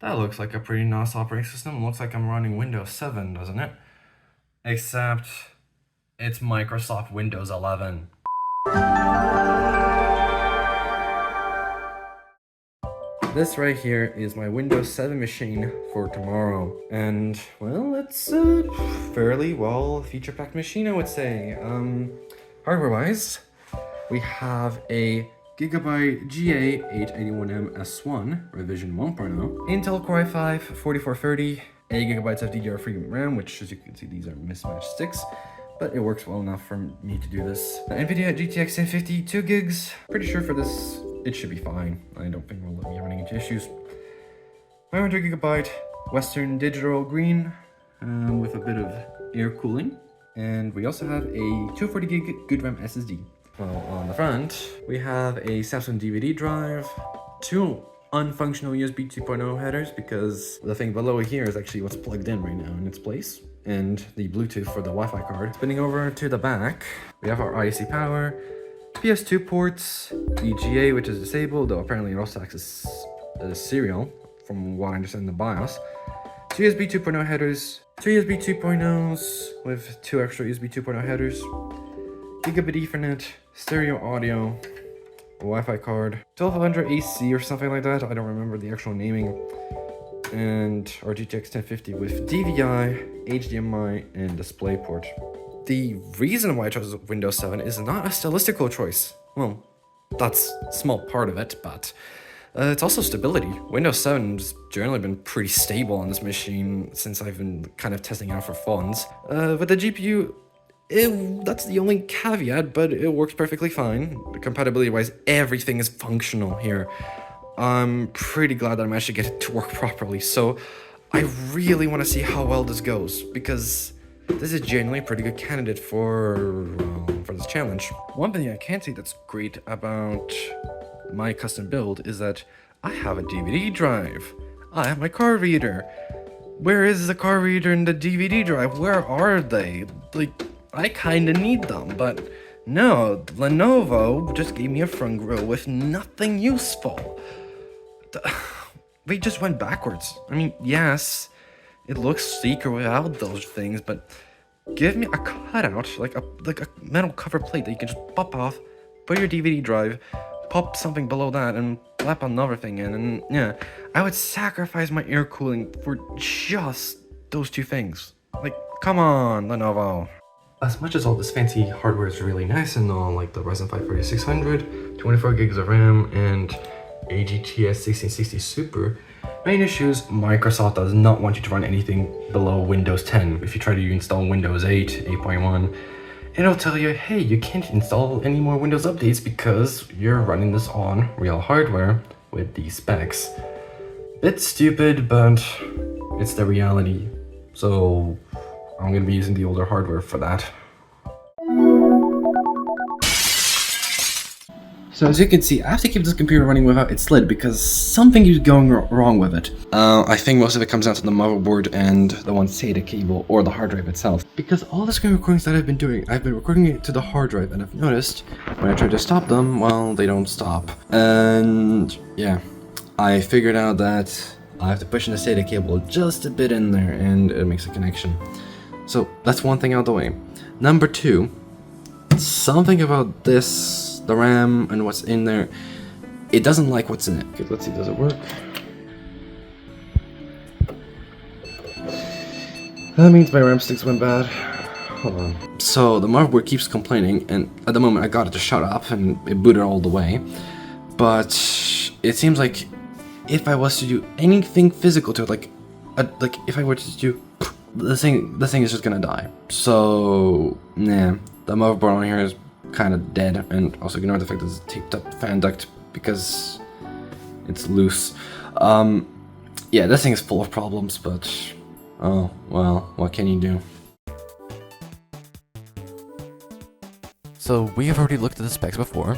That looks like a pretty nice operating system. Looks like I'm running Windows 7, doesn't it? Except it's Microsoft Windows 11. This right here is my Windows 7 machine for tomorrow. And, well, it's a fairly well feature-packed machine, I would say. Hardware-wise, we have a Gigabyte GA881M S1 revision 1.0, Intel Core i5 4430, 8 GB of DDR3 RAM, which as you can see these are mismatched sticks, but it works well enough for me to do this. NVIDIA GTX 1050 2 gigs. Pretty sure for this it should be fine. I don't think we'll be running into issues. 500 GB Western Digital Green with a bit of air cooling, and we also have a 240 gig good RAM SSD. Well, on the front, we have a Samsung DVD drive, two unfunctional USB 2.0 headers because the thing below here is actually what's plugged in right now in its place, and the Bluetooth for the Wi-Fi card. Spinning over to the back, we have our IAC power, PS2 ports, EGA, which is disabled, though apparently it also acts as serial, from what I understand in the BIOS. Two USB 2.0 headers, two USB 2.0s with two extra USB 2.0 headers, Gigabit Ethernet, stereo audio, a Wi-Fi card, 1200 AC or something like that, I don't remember the actual naming, and our GTX 1050 with DVI, HDMI, and DisplayPort. The reason why I chose Windows 7 is not a stylistical choice. Well, that's a small part of it, but it's also stability. Windows 7's generally been pretty stable on this machine since I've been kind of testing out for phones. With the GPU, that's the only caveat, but it works perfectly fine. Compatibility-wise, everything is functional here. I'm pretty glad that I managed to get it to work properly, so I really want to see how well this goes, because this is genuinely a pretty good candidate for this challenge. One thing I can say that's great about my custom build is that I have a DVD drive. I have my card reader. Where is the card reader and the DVD drive? Where are they? Like, I kinda need them, but no, Lenovo just gave me a front grill with nothing useful. We just went backwards. I mean, yes, it looks sleeker without those things, but give me a cutout, like a metal cover plate that you can just pop off, put your DVD drive, pop something below that, and slap another thing in, and yeah, I would sacrifice my air cooling for just those two things. Like, come on, Lenovo. As much as all this fancy hardware is really nice and all, like the Ryzen 5 3600, 24 gigs of RAM, and a GTX 1660 Super, main issue is Microsoft does not want you to run anything below Windows 10. If you try to install Windows 8, 8.1, it'll tell you, hey, you can't install any more Windows updates because you're running this on real hardware with these specs. Bit stupid, but it's the reality. So I'm gonna be using the older hardware for that. So as you can see, I have to keep this computer running without its lid because something is going wrong with it. I think most of it comes down to the motherboard and the one SATA cable or the hard drive itself. Because all the screen recordings that I've been doing, I've been recording it to the hard drive, and I've noticed when I try to stop them, well, they don't stop. And yeah, I figured out that I have to push in the SATA cable just a bit in there and it makes a connection. So that's one thing out of the way. Number two, something about this, the RAM and what's in there, it doesn't like what's in it. Okay, let's see, does it work? That means my RAM sticks went bad. Hold on. So the motherboard keeps complaining, and at the moment I got it to shut up and it booted all the way. But it seems like if I was to do anything physical to it, like if I were to do this thing is just gonna die. So yeah, the motherboard on here is kind of dead, and also ignore the fact that it's taped up fan duct because it's loose. Yeah, this thing is full of problems, but oh well, what can you do? So we have already looked at the specs before,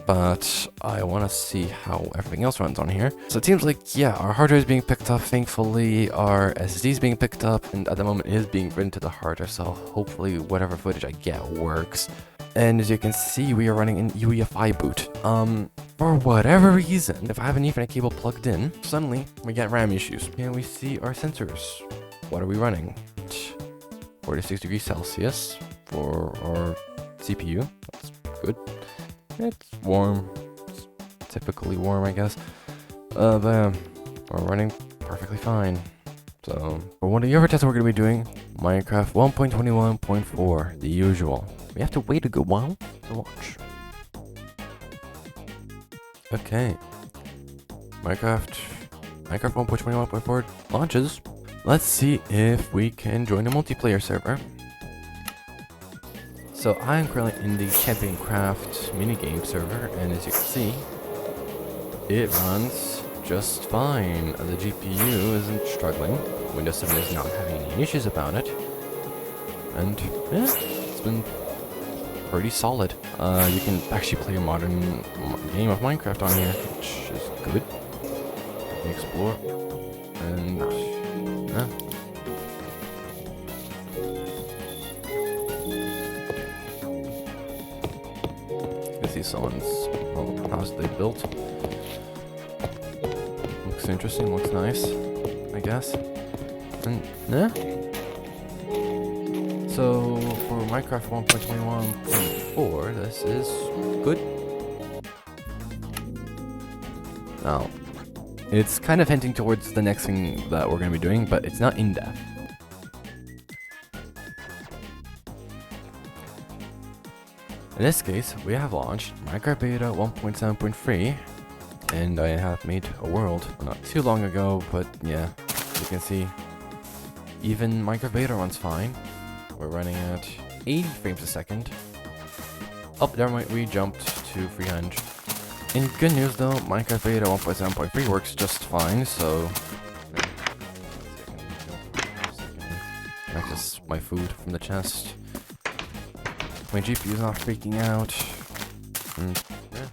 but I want to see how everything else runs on here. So it seems like, yeah, our hard drive is being picked up, thankfully, our SSD is being picked up, and at the moment it is being written to the hard drive, so hopefully whatever footage I get works. And as you can see, we are running an UEFI boot. For whatever reason, if I have an Ethernet cable plugged in, suddenly we get RAM issues. And we see our sensors. What are we running? 46 degrees Celsius for our CPU. That's good. It's warm. It's typically warm, I guess. But we're running perfectly fine. So, for one of the other tests we're going to be doing, Minecraft 1.21.4, the usual. We have to wait a good while to watch. Okay. Minecraft 1.21.4 launches. Let's see if we can join a multiplayer server. So I am currently in the Camping Craft minigame server, and as you can see, it runs just fine. The GPU isn't struggling. Windows 7 is not having any issues about it. And yeah, it's been pretty solid. You can actually play a modern game of Minecraft on here, which is good. You can explore. And yeah. See someone's house they built. Looks interesting, looks nice, I guess. And yeah. So for Minecraft 1.21.4, this is good. Now, it's kind of hinting towards the next thing that we're going to be doing, but it's not in depth. In this case, we have launched Minecraft Beta 1.7.3, and I have made a world not too long ago, but yeah, you can see even Minecraft Beta runs fine. We're running at 80 frames a second. Oh, there we jumped to 300. In good news though, Minecraft Beta 1.7.3 works just fine, so... Access my food from the chest. My GPU is not freaking out. Yeah.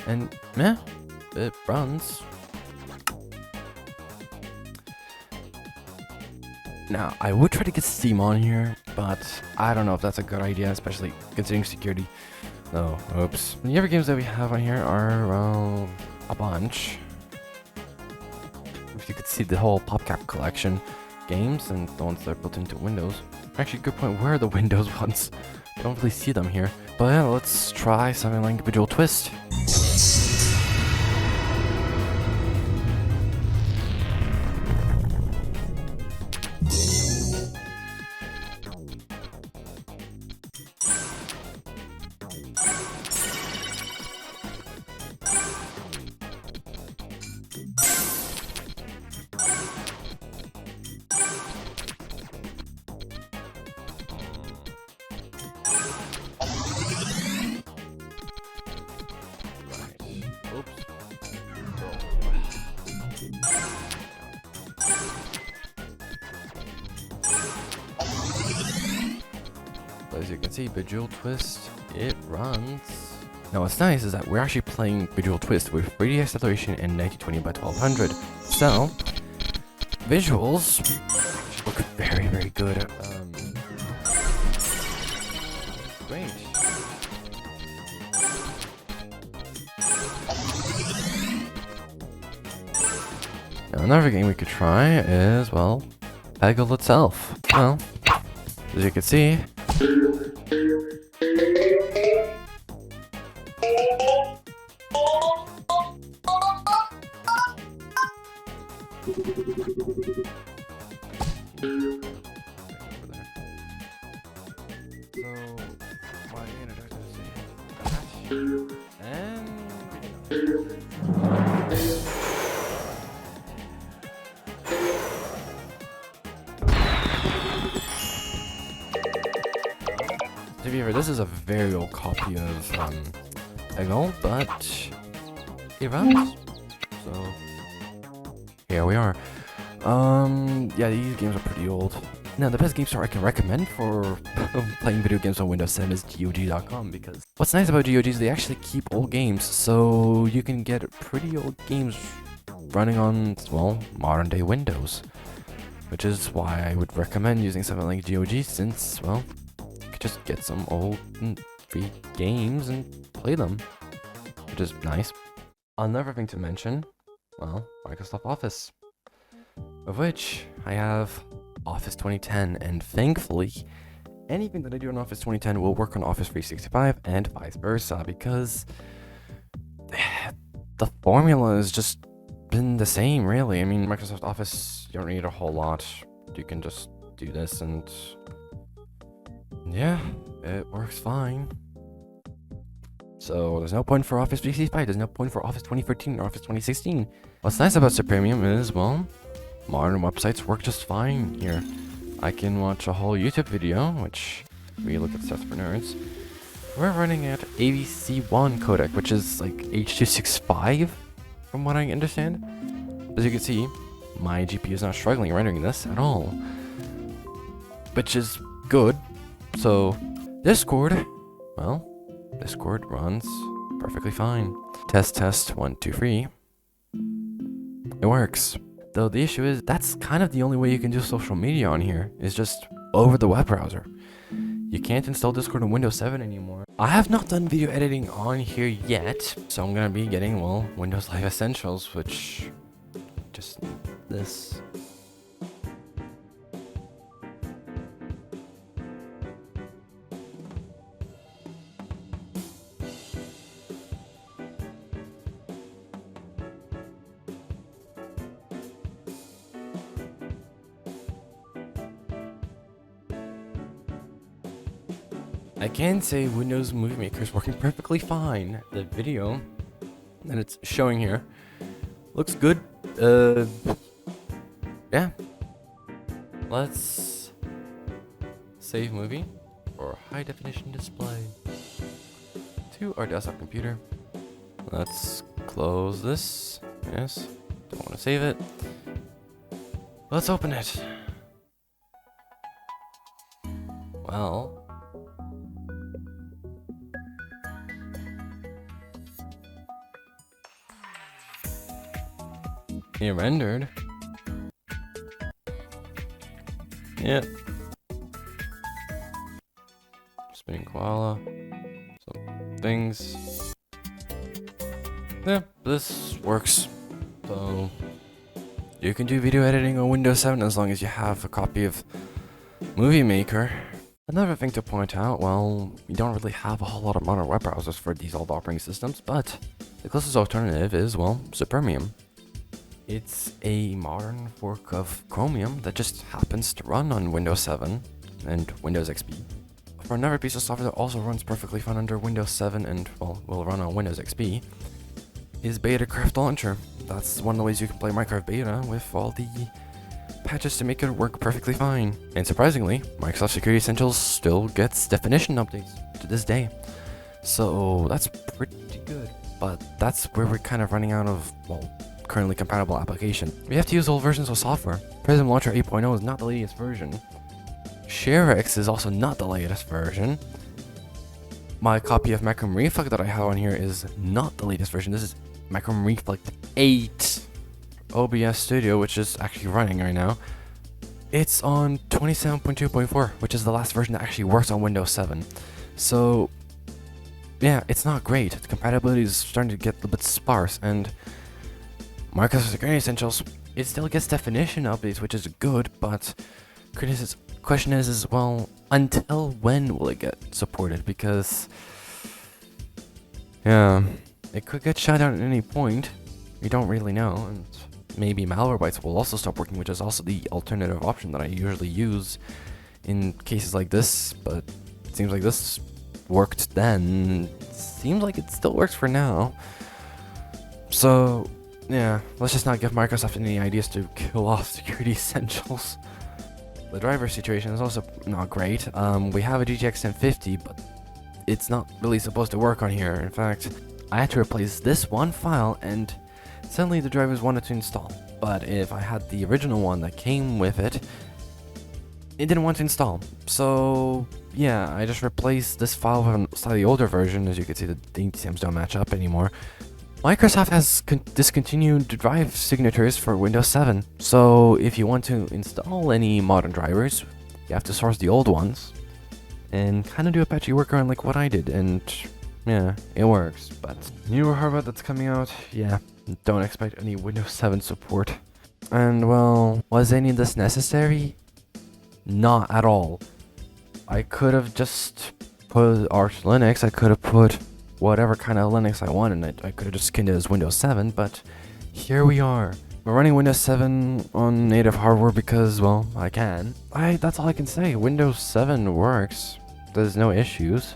And yeah, it runs. Now, I would try to get Steam on here, but I don't know if that's a good idea, especially considering security. No, oops. The other games that we have on here are a bunch. If you could see the whole PopCap collection. Games and the ones that are built into Windows. Actually, good point. Where are the Windows ones? I don't really see them here. But yeah, let's try something like Individual Twist. As you can see, Bejeweled Twist, it runs. Now what's nice is that we're actually playing Bejeweled Twist with 3D acceleration and 1920 by 1200. So, visuals look very, very good. Great. Now another game we could try is, well, Peggle itself. Well, as you can see, to be fair, this is a very old copy of Peggle, but it runs. So here we are. Yeah, these games are pretty old. Now, the best game store I can recommend for playing video games on Windows 7 is GOG.com, because what's nice about GOG is they actually keep old games, so you can get pretty old games running on, well, modern day Windows. which is why I would recommend using something like GOG, since, well, you could just get some old and free games and play them, which is nice. Another thing to mention, well, Microsoft Office, of which I have Office 2010, and thankfully, anything that I do in Office 2010 will work on Office 365 and vice versa, because the formula has just been the same, really. I mean, Microsoft Office, you don't need a whole lot. You can just do this and yeah, it works fine. So there's no point for Office 365, there's no point for Office 2013 or Office 2016. What's nice about Supremium is, well, modern websites work just fine here. I can watch a whole YouTube video, which we look at stuff for nerds. We're running at AVC1 codec, which is like H.265, from what I understand. As you can see, my GPU is not struggling rendering this at all, which is good. So Discord, well, Discord runs perfectly fine. Test 1 2 3. It works. Though the issue is, that's kind of the only way you can do social media on here, is just over the web browser. You can't install Discord on Windows 7 anymore. I have not done video editing on here yet, so I'm gonna be getting, well, Windows Live Essentials, which just this. I can say Windows Movie Maker is working perfectly fine. The video that it's showing here looks good. Yeah. Let's save movie for high definition display to our desktop computer. Let's close this. Yes, don't want to save it. Let's open it. Well, it rendered. Yep. Spinning koala. Some things. Yeah, this works. So you can do video editing on Windows 7 as long as you have a copy of Movie Maker. Another thing to point out, well, we don't really have a whole lot of modern web browsers for these old operating systems, but the closest alternative is, well, Supremium. It's a modern fork of Chromium that just happens to run on Windows 7 and Windows XP. For another piece of software that also runs perfectly fine under Windows 7 and, well, will run on Windows XP is BetaCraft Launcher. That's one of the ways you can play Minecraft Beta with all the patches to make it work perfectly fine. And surprisingly, Microsoft Security Essentials still gets definition updates to this day. So that's pretty good. But that's where we're kind of running out of, well, currently compatible application. We have to use old versions of software. Prism Launcher 8.0 is not the latest version. ShareX is also not the latest version. My copy of Macrom Reflect that I have on here is not the latest version. This is Macrom Reflect 8 OBS Studio, which is actually running right now. It's on 27.2.4, which is the last version that actually works on Windows 7. So yeah, it's not great. The compatibility is starting to get a little bit sparse, and Microsoft Security Essentials, it still gets definition updates, which is good, but question is, well, until when will it get supported? Because, yeah, it could get shut down at any point. We don't really know, and maybe Malwarebytes will also stop working, which is also the alternative option that I usually use in cases like this, but it seems like this worked then. Seems like it still works for now. So yeah, let's just not give Microsoft any ideas to kill off Security Essentials. The driver situation is also not great. We have a GTX 1050, but it's not really supposed to work on here. In fact, I had to replace this one file, and suddenly the drivers wanted to install. But if I had the original one that came with it, it didn't want to install. So yeah, I just replaced this file with a slightly older version. As you can see, the dates don't match up anymore. Microsoft has discontinued drive signatures for Windows 7. So if you want to install any modern drivers, you have to source the old ones and kind of do a patchy workaround like what I did, and yeah, it works. But newer hardware that's coming out, yeah, don't expect any Windows 7 support. And well, was any of this necessary? Not at all. I could have just put Arch Linux, I could have put whatever kind of Linux I wanted, I could have just skinned it as Windows 7, but here we are. We're running Windows 7 on native hardware because, well, I can. That's all I can say. Windows 7 works. There's no issues.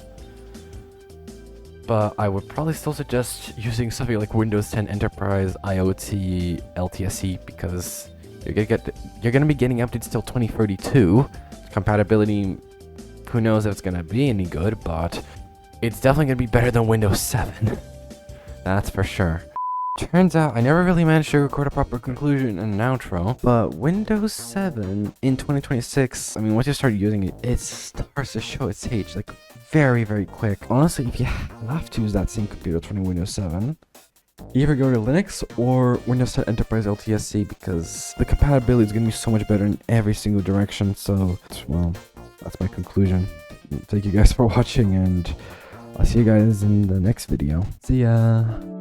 But I would probably still suggest using something like Windows 10 Enterprise, IoT, LTSC, because you're gonna be getting updates till 2032. Compatibility, who knows if it's gonna be any good, but it's definitely gonna be better than Windows 7. That's for sure. Turns out I never really managed to record a proper conclusion and an outro, but Windows 7 in 2026, I mean, once you start using it, it starts to show its age, like, very, very quick. Honestly, if you have to use that same computer running Windows 7, either go to Linux or Windows 10 Enterprise LTSC, because the compatibility is going to be so much better in every single direction. So, well, that's my conclusion. Thank you guys for watching, and I'll see you guys in the next video. See ya!